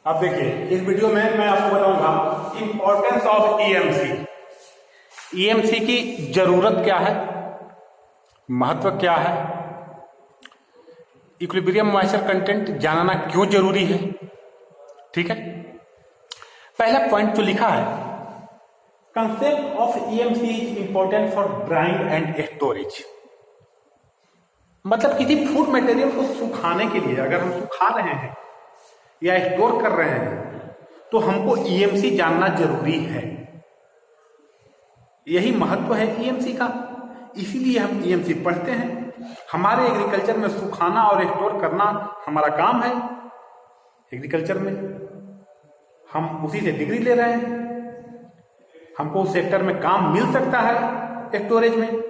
अब देखिए इस वीडियो में मैं आपको बताऊंगा इंपॉर्टेंस ऑफ ईएमसी। ईएमसी की जरूरत क्या है, महत्व क्या है, इक्विलिब्रियम मॉइस्चर कंटेंट जानना क्यों जरूरी है। ठीक है, पहला पॉइंट जो लिखा है, concept of EMC is important for drawing and storage. मतलब किसी फूड मटेरियल को सुखाने के लिए अगर हम सुखा रहे हैं या स्टोर कर रहे हैं तो हमको ईएमसी जानना जरूरी है। यही महत्व है ईएमसी का, इसीलिए हम ईएमसी पढ़ते हैं। हमारे एग्रीकल्चर में सुखाना और स्टोर करना हमारा काम है। एग्रीकल्चर में हम उसी से डिग्री ले रहे हैं, हमको उस सेक्टर में काम मिल सकता है। स्टोरेज में,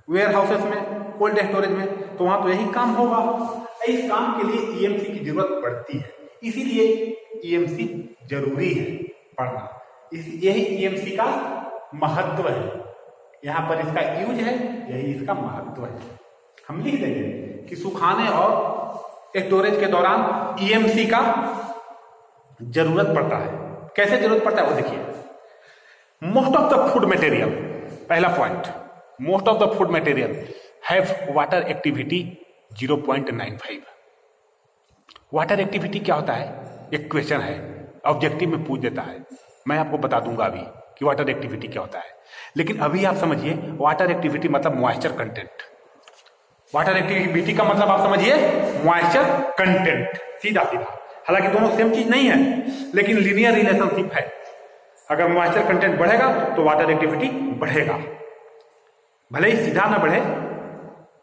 वेयर हाउसेस में, कोल्ड स्टोरेज में, तो वहां तो यही काम होगा। इस काम के लिए ईएमसी की जरूरत पड़ती है, इसीलिए ईएमसी जरूरी है पढ़ना। यही ईएमसी का महत्व है। यहां पर इसका यूज है, यही इसका महत्व है। हम लिख देंगे कि सुखाने और स्टोरेज के दौरान ईएमसी का जरूरत पड़ता है। कैसे जरूरत पड़ता है वो देखिए। Most of the food material, पहला point, most of the food material have water activity 0.95। Water activity क्या होता है, एक क्वेश्चन है, ऑब्जेक्टिव में पूछ देता है। मैं आपको बता दूंगा अभी कि वाटर एक्टिविटी क्या होता है, लेकिन अभी आप समझिए वाटर एक्टिविटी मतलब मॉइस्चर कंटेंट। वाटर एक्टिविटी का मतलब आप समझिए मॉइस्चर कंटेंट, सीधा सीधा। हालांकि दोनों सेम चीज नहीं है, लेकिन लीनियर रिलेशनशिप है। अगर मॉइस्चर कंटेंट बढ़ेगा तो वाटर एक्टिविटी बढ़ेगा, भले ही सीधा ना बढ़े,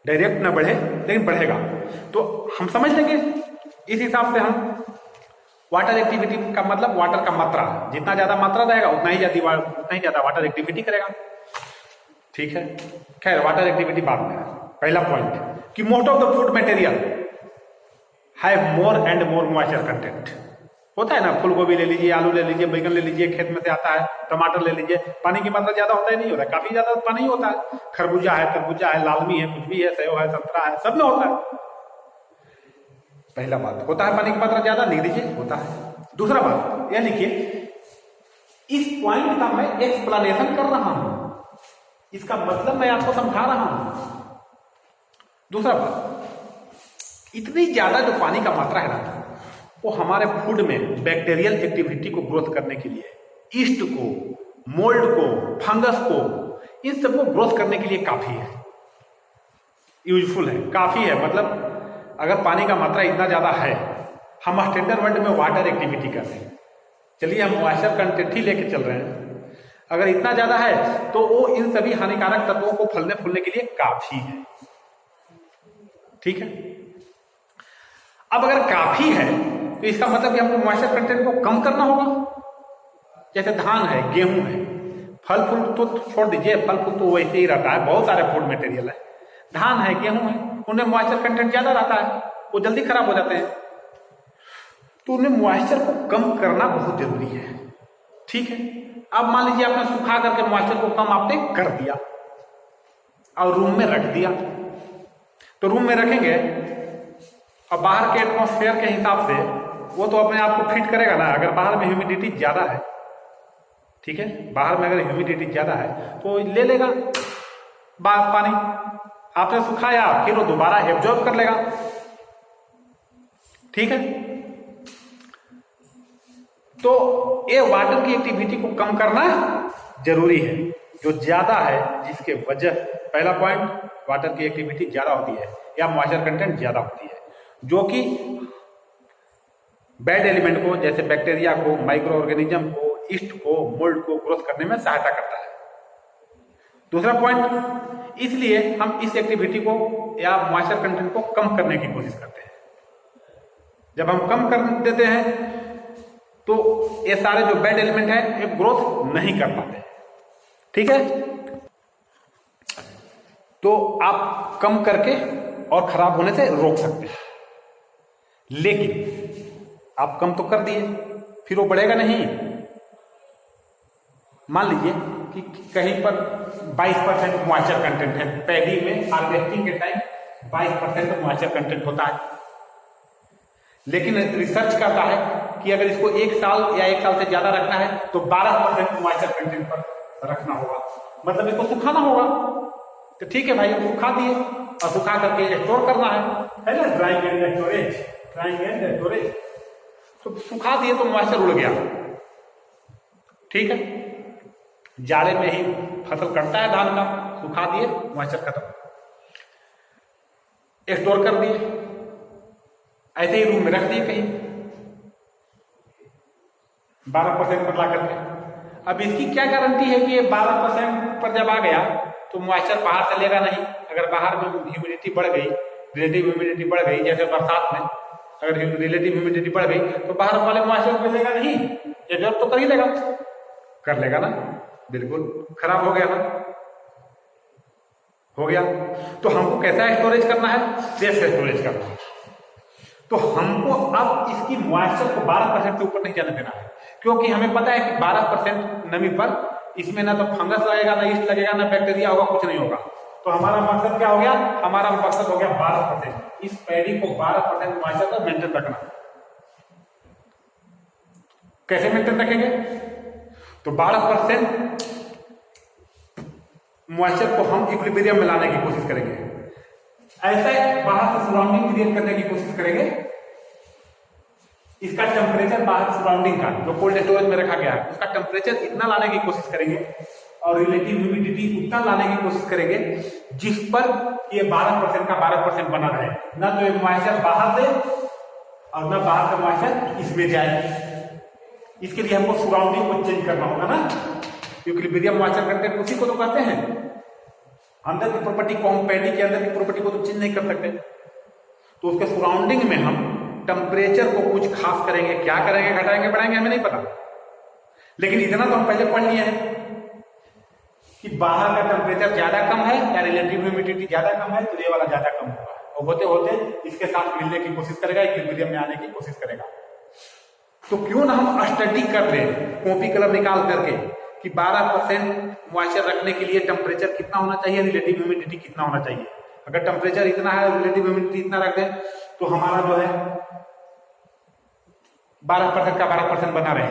डायरेक्ट ना बढ़े, लेकिन बढ़ेगा। तो हम समझ लेंगे इस हिसाब से। हम वाटर एक्टिविटी का मतलब वाटर का मात्रा, जितना ज्यादा मात्रा रहेगा उतना ही ज्यादा वाटर एक्टिविटी करेगा। ठीक है, खैर वाटर एक्टिविटी बाद में। पहला पॉइंट कि most of the food material have more and more moisture content. होता है ना, फूल गोभी ले लीजिए, आलू ले लीजिए, बैगन ले लीजिए, खेत में से आता है, टमाटर ले लीजिए, पानी की मात्रा ज्यादा होता है नहीं होता है, काफी ज्यादा पानी होता है। खरबूजा है, तरबूजा है, लालमी है, कुछ भी है, सेव है, संतरा है, सब में होता है। पहला बात होता है पानी की मात्रा ज्यादा, लिख दीजिए, होता है। दूसरा बात यह लिखिए, इस पॉइंट का मैं एक्सप्लेनेशन कर रहा हूं, इसका मतलब मैं आपको समझा रहा हूं। दूसरा बात, इतनी ज्यादा जो पानी का मात्रा है ना, वो हमारे फूड में बैक्टीरियल एक्टिविटी को ग्रोथ करने के लिए, ईस्ट को, मोल्ड को, फंगस को, इन सबको ग्रोथ करने के लिए काफी है, यूजफुल है, काफी है। मतलब अगर पानी का मात्रा इतना ज्यादा है, हम स्टैंडर्ड वर्ड में वाटर एक्टिविटी कर रहे हैं, चलिए हम मॉइस्चर कंटेंट ही लेके चल रहे हैं, अगर इतना ज्यादा है तो वो इन सभी हानिकारक तत्वों को फलने फूलने के लिए काफी है। ठीक है, अब अगर काफी है तो इसका मतलब कि हमको मॉइस्चर कंटेंट को कम करना होगा। जैसे धान है, गेहूं है, फल फूल तो छोड़ दीजिए, फल फूल तो वैसे ही रहता है, बहुत सारे फूड मटेरियल है। धान है, गेहूं है, उनमें मॉइस्चर कंटेंट ज्यादा रहता है, वो जल्दी खराब हो जाते हैं, तो उन्हें मॉइस्चर को कम करना बहुत जरूरी है। ठीक है, अब मान लीजिए आपने सुखा करके मॉइस्चर को कम आपने कर दिया और रूम में रख दिया, तो रूम में रखेंगे और बाहर के एटमॉस्फेयर के हिसाब से वो तो अपने आप को फिट करेगा ना। अगर बाहर में ह्यूमिडिटी ज्यादा है, ठीक है, बाहर में अगर ह्यूमिडिटी ज्यादा है तो ले लेगा पानी, आपने सुखाया फिर वो दोबारा एब्जॉर्ब कर लेगा। ठीक है, तो ये वाटर की एक्टिविटी को कम करना जरूरी है, जो ज्यादा है, जिसके वजह, पहला पॉइंट, वाटर की एक्टिविटी ज्यादा होती है या मॉइस्चर कंटेंट ज्यादा होती है, जो कि बैड एलिमेंट को, जैसे बैक्टीरिया को, माइक्रो ऑर्गेनिज्म को, ईस्ट को, मोल्ड को ग्रोथ करने में सहायता करता है। दूसरा पॉइंट, इसलिए हम इस एक्टिविटी को या मॉइस्चर कंटेंट को कम करने की कोशिश करते हैं। जब हम कम कर देते हैं तो ये सारे जो बैड एलिमेंट है ये ग्रोथ नहीं कर पाते। ठीक है, तो आप कम करके और खराब होने से रोक सकते हैं, लेकिन आप कम तो कर दिए, फिर वो बढ़ेगा नहीं। मान लीजिए कि कहीं पर 22% मॉइस्चर कंटेंट है, पैडी में हार्वेस्टिंग के टाइम 22% मॉइस्चर कंटेंट होता है, लेकिन रिसर्च करता है कि अगर इसको 1 साल या 1 साल से ज्यादा रखना है तो 12% मॉइस्चर कंटेंट पर रखना होगा, मतलब इसको सुखाना होगा। तो ठीक है भाई, सुखा दिए और सुखा करके स्टोर करना है ना, drawing and storage, drawing and storage. तो सुखा दिए तो मॉइस्चर उड़ गया, ठीक है। जाड़े में ही फसल कटता है धान का, सुखा दिए मॉइस्चर खत्म, स्टोर कर दिए, ऐसे ही रूम में रख दिए कहीं 12% पर ला करके। अब इसकी क्या गारंटी है कि ये 12% पर जब आ गया तो मॉइस्चर बाहर से लेगा नहीं। अगर बाहर में ह्यूमिडिटी बढ़ गई, रिलेटिव ह्यूमिडिटी बढ़ गई, जैसे बरसात में अगर रिलेटिव ह्यूमिडिटी बढ़ गई तो बाहर वाले मॉइस्चर को लेगा नहीं, ये जरूरत तो कर ही लेगा, कर लेगा ना, बिल्कुल। खराब हो गया ना, हो गया। तो हमको कैसा स्टोरेज करना है, सेफ स्टोरेज करना है। तो हमको अब इसकी मॉइस्चर को 12% से ऊपर नहीं जाने देना है, क्योंकि हमें पता है कि 12% नमी पर इसमें ना तो फंगस लगेगा, ना ईस्ट लगेगा, ना बैक्टीरिया होगा, कुछ नहीं होगा। तो हमारा मकसद क्या हो गया, हमारा मकसद हो गया 12%, इस पैडी को 12% मॉइस्चर पर मेंटेन रखना। कैसे मेंटेन रखेंगे, तो 12% मॉइस्चर को हम इक्विलिब्रियम में लाने की कोशिश करेंगे। ऐसा बाहर से सराउंडिंग क्रिएट करने की कोशिश करेंगे। इसका टेम्परेचर बाहर सराउंडिंग का जो कोल्ड स्टोरेज में रखा गया है उसका टेम्परेचर इतना लाने की कोशिश करेंगे और रिलेटिव ह्यूमिडिटी उतना लाने की कोशिश करेंगे जिस पर ये 12% का 12% बना रहे, ना तो ये मॉइस्चर बाहर से और ना बाहर का मॉइस्चर इसमें जाए। इसके लिए हमको सराउंडिंग को चेंज करना होगा ना, इक्विलिब्रियम मॉइस्चर कंटेंट उसी को तो कहते हैं। अंदर की प्रॉपर्टी को, हम पैडी के अंदर की प्रॉपर्टी को तो चेंज नहीं कर सकते, तो उसके सराउंडिंग में हम टेम्परेचर को कुछ खास करेंगे। क्या करेंगे, घटाएंगे, बढ़ाएंगे, हमें नहीं पता, लेकिन इतना तो हम पहले पढ़ लिए हैं कि बाहर का टेम्परेचर ज्यादा कम है या रिलेटिव ह्यूमिडिटी ज्यादा कम है तो ये वाला ज्यादा कम होगा, और होते होते इसके साथ मिलने की कोशिश करेगा, इक्विलिब्रियम में आने की कोशिश करेगा। तो क्यों ना हम स्टडी कर ले, कॉपी कलम निकाल करके कि 12% मॉइस्चर रखने के लिए टेम्परेचर कितना होना चाहिए, रिलेटिव ह्यूमिडिटी कितना होना चाहिए। अगर टेम्परेचर इतना है, रिलेटिव ह्यूमिडिटी इतना रख दें तो हमारा जो है 12% का 12% बना रहे।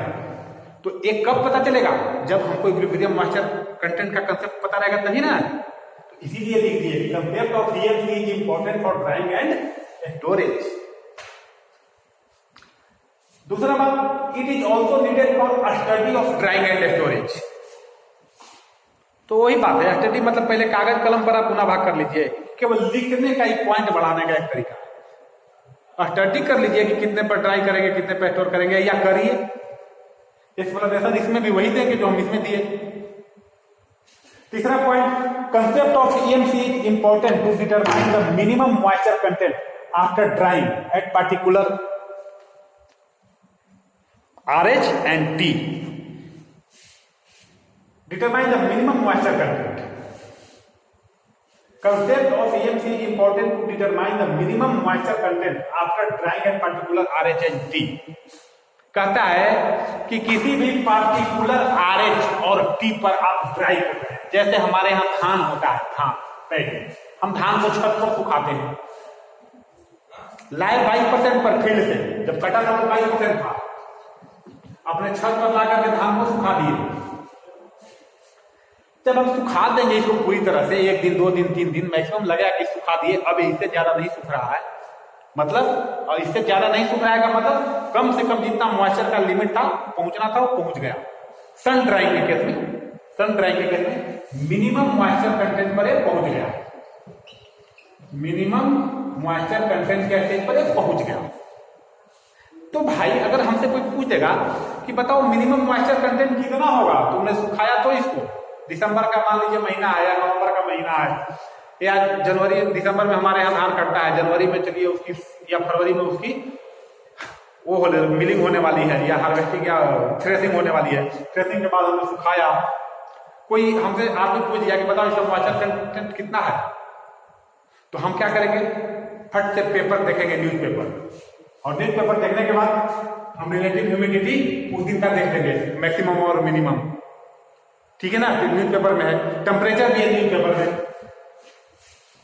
तो एक कब पता चलेगा, जब हमको इक्विलिब्रियम मॉइस्चर कंटेंट का कंसेप्ट पता रहेगा तभी ना। तो इसीलिए लिख दिए concept of EMC is important for drawing and storage. दूसरा बात, it is also needed for study of drawing and storage. तो वही बात है, स्टडी मतलब पहले कागज कलम पर आप गुना भाग कर लीजिए, केवल लिखने का एक पॉइंट बढ़ाने का एक तरीका। स्टडी कर लीजिए कि कितने पर ड्राई करेंगे, कितने पर स्टोर करेंगे, या करिए एक्सप्लेनेशन इसमें भी वही देंगे जो हम इसमें दिए। तीसरा point, concept of EMC is important to determine the minimum moisture content after drying at particular RH and T. Determine the minimum moisture content. Concept of EMC is important to determine the minimum moisture content after drying at particular RH and T. कहता है कि किसी भी particular RH और T पर आप dry कर रहे हैं। जैसे हमारे यहाँ धान होता है, धान पहले हम धान को छत पर सुखाते हैं, लाए 22% पर फील्ड से, जब कटा था तो 22% था, अपने छत पर ला करके धान को सुखा दिए। जब हम सुखा देंगे इसको पूरी तरह से, 1 दिन 2 दिन 3 दिन मैक्सिमम लगेगा कि सुखा दिए, अब इससे ज्यादा नहीं सूख रहा है, मतलब और इससे ज्यादा नहीं सूख रहा है का मतलब कम से कम जितना मॉइस्चर का लिमिट था पहुंचना था वो पहुंच गया। सन ड्राइंग के केस में, सन ड्राइंग के केस में मिनिमम मॉइस्चर कंटेंट पर पहुंच गया, मिनिमम मॉइस्चर कंटेंट के स्टेज पर पहुंच गया। तो भाई अगर हमसे कोई पूछ देगा कि बताओ मिनिमम मॉइस्चर कंटेंट कितना होगा, तुमने सुखाया तो इसको, दिसंबर का मान लीजिए महीना है या नवंबर का महीना है या जनवरी दिसंबर में हमारे यहाँ धान कटता है, जनवरी में चलिए उसकी या फरवरी में उसकी वो मिलिंग होने वाली है या हार्वेस्टिंग या थ्रेसिंग होने वाली है, थ्रेसिंग के बाद हमने सुखाया। कोई हमसे आदमी पूछ दिया कि बताओ इसका मॉइस्चर कंटेंट कितना है, तो हम क्या करेंगे, फट से पेपर देखेंगे, न्यूज़पेपर, और न्यूज़पेपर देखने के बाद हम रिलेटिव ह्यूमिडिटी उस दिन का देख लेंगे, मैक्सिमम और मिनिमम, ठीक है ना, न्यूज़पेपर में है, टेम्परेचर भी है न्यूज़पेपर में,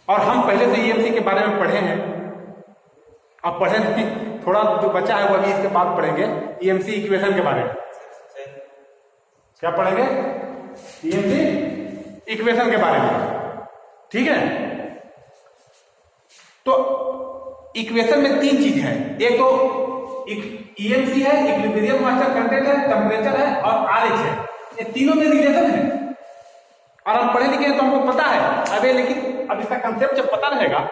और हम पहले से ईएमसी के बारे में पढ़े हैं, अब पढ़े नहीं, थोड़ा जो बचा है वो अभी इसके बाद पढ़ेंगे ईएमसी इक्वेशन के बारे में। क्या पढ़ेंगे? ईएमसी इक्वेशन के बारे में, ठीक है। तो इक्वेशन में तीन चीज है, एक तो ईएमसी है, इक्विलिब्रियम मॉइस्चर कंटेंट है, टेम्परेचर है और आरएच है। ये तीनों में रिलेशन है और हम पढ़े लिखे हैं तो हमको पता है। अबे लेकिन अब इसका कंसेप्ट जब पता रहेगा,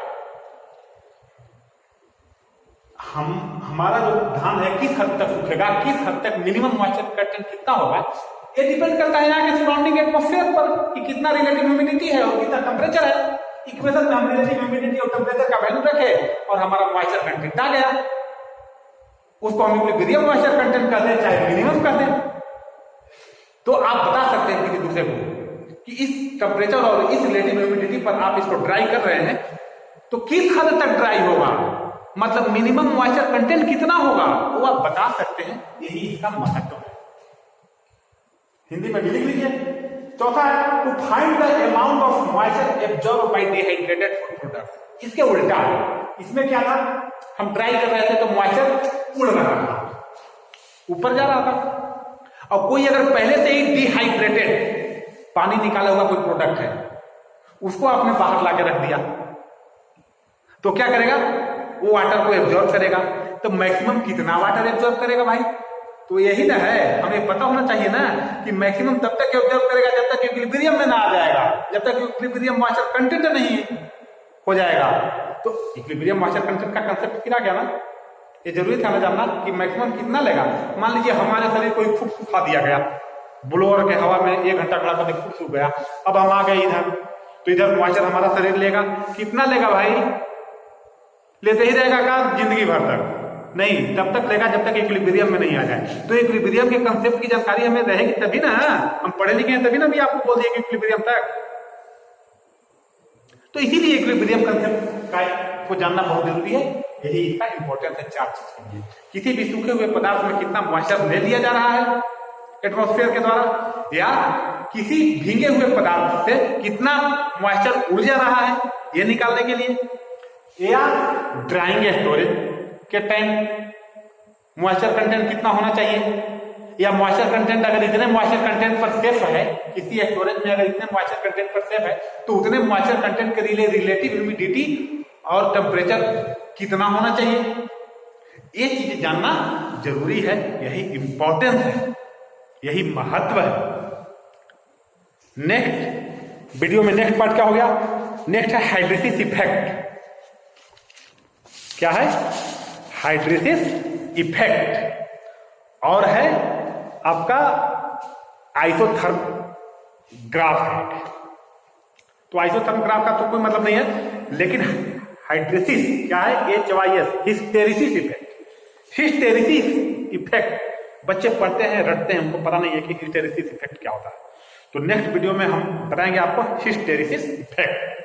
हमारा जो धान है किस हद तक सूखेगा, किस हद तक मिनिमम मॉइस्चर कंटेंट कितना होगा, ये डिपेंड करता है यहाँ के सराउंडिंग एटमॉस्फेयर पर कि कितना रिलेटिव ह्यूमिडिटी है और कितना टेम्परेचर है। इक्वेशन में हम रिलेटिव ह्यूमिडिटी और टेम्परेचर का वैल्यू रखे और हमारा मॉइस्चर कंटेंट आ गया, उसको हम इक्विलिब्रियम मॉइस्चर कंटेंट कर दें चाहे मिनिमम कर दें। तो आप बता सकते हैं किसी दूसरे को कि इस टेम्परेचर और इस रिलेटिव ह्यूमिडिटी पर आप इसको ड्राई कर रहे हैं तो किस हद तक ड्राई होगा, मतलब मिनिमम मॉइस्चर कंटेंट कितना होगा, वो आप बता सकते हैं। यही इसका महत्व है। हिंदी में भी लिख लीजिए। चौथा है to find the amount of moisture absorb by dehydrated food product. इसके उल्टा है, इसमें क्या था, हम ड्राई कर रहे थे तो मॉइस्चर उड़ रहा था, ऊपर जा रहा था। और कोई अगर पहले से ही डिहाइड्रेटेड पानी निकाला हुआ कोई प्रोडक्ट है, उसको आपने बाहर लाके रख दिया तो क्या करेगा, वो वाटर को एब्जॉर्ब करेगा। तो मैक्सिमम कितना वाटर एब्जॉर्ब करेगा भाई, तो यही ना है, हमें पता होना चाहिए ना कि मैक्सिमम तब तक एब्जॉर्ब करेगा जब तक इक्विलिब्रियम में ना आ जाएगा, जब तक इक्विलिब्रियम मॉइस्चर कंटेंट नहीं हो जाएगा। तो इक्विलिब्रियम मॉइस्चर कंटेंट का कंसेप्ट फिर आ गया ना। ये जरूरी था ना जानना कि मैक्सिमम कितना लेगा। मान लीजिए हमारे शरीर को खूब सुखा दिया गया, ब्लोअर के हवा में 1 घंटा खड़ा करके खूब सूख गया। अब हम आ गए इधर, तो इधर मॉइस्चर हमारा शरीर लेगा, कितना लेगा भाई, लेते ही रहेगा का जिंदगी भर तक नहीं, तब तक लेगा जब तक इक्विलिब्रियम में नहीं आ जाए। तो इक्विलिब्रियम के कंसेप्ट की जानकारी हमें रहेगी तभी ना, हम पढ़े लिखे हैं तभी ना भी आपको बोल दिए कि इक्विलिब्रियम तक। तो इसीलिए इक्विलिब्रियम कंसेप्ट को जानना बहुत जरूरी है, यही इसका इंपॉर्टेंस है। 4 चीज के लिए, किसी भी सूखे हुए पदार्थ में कितना मॉइस्चर ले लिया जा रहा है एटमॉस्फेयर के द्वारा, या किसी भीगे हुए पदार्थ से कितना मॉइस्चर उड़ जा रहा है ये निकालने के लिए, या ड्राइंग स्टोरेज के टाइम मॉइस्चर कंटेंट कितना होना चाहिए, या मॉइस्चर कंटेंट अगर इतने मॉइस्चर कंटेंट पर सेफ है, किसी स्टोरेज में अगर इतने मॉइस्चर कंटेंट पर सेफ है तो उतने मॉइस्चर कंटेंट के लिए रिलेटिव ह्यूमिडिटी और टेम्परेचर कितना होना चाहिए। ये चीज जानना जरूरी है, यही इंपॉर्टेंस है, यही महत्व है। नेक्स्ट वीडियो में नेक्स्ट पार्ट क्या हो गया, नेक्स्ट है हाइड्रेसिस इफेक्ट। क्या है? हाइड्रेसिस इफेक्ट। और है आपका आइसोथर्म ग्राफ है। तो आइसोथर्म ग्राफ का तो कोई मतलब नहीं है, लेकिन हाइड्रेसिस क्या है, HYS, hysteresis effect. Hysteresis effect बच्चे पढ़ते हैं, रटते हैं, उनको पता नहीं है कि हिस्टेरिसिस इफेक्ट क्या होता है। तो नेक्स्ट वीडियो में हम बताएंगे आपको हिस्टेरिसिस इफेक्ट।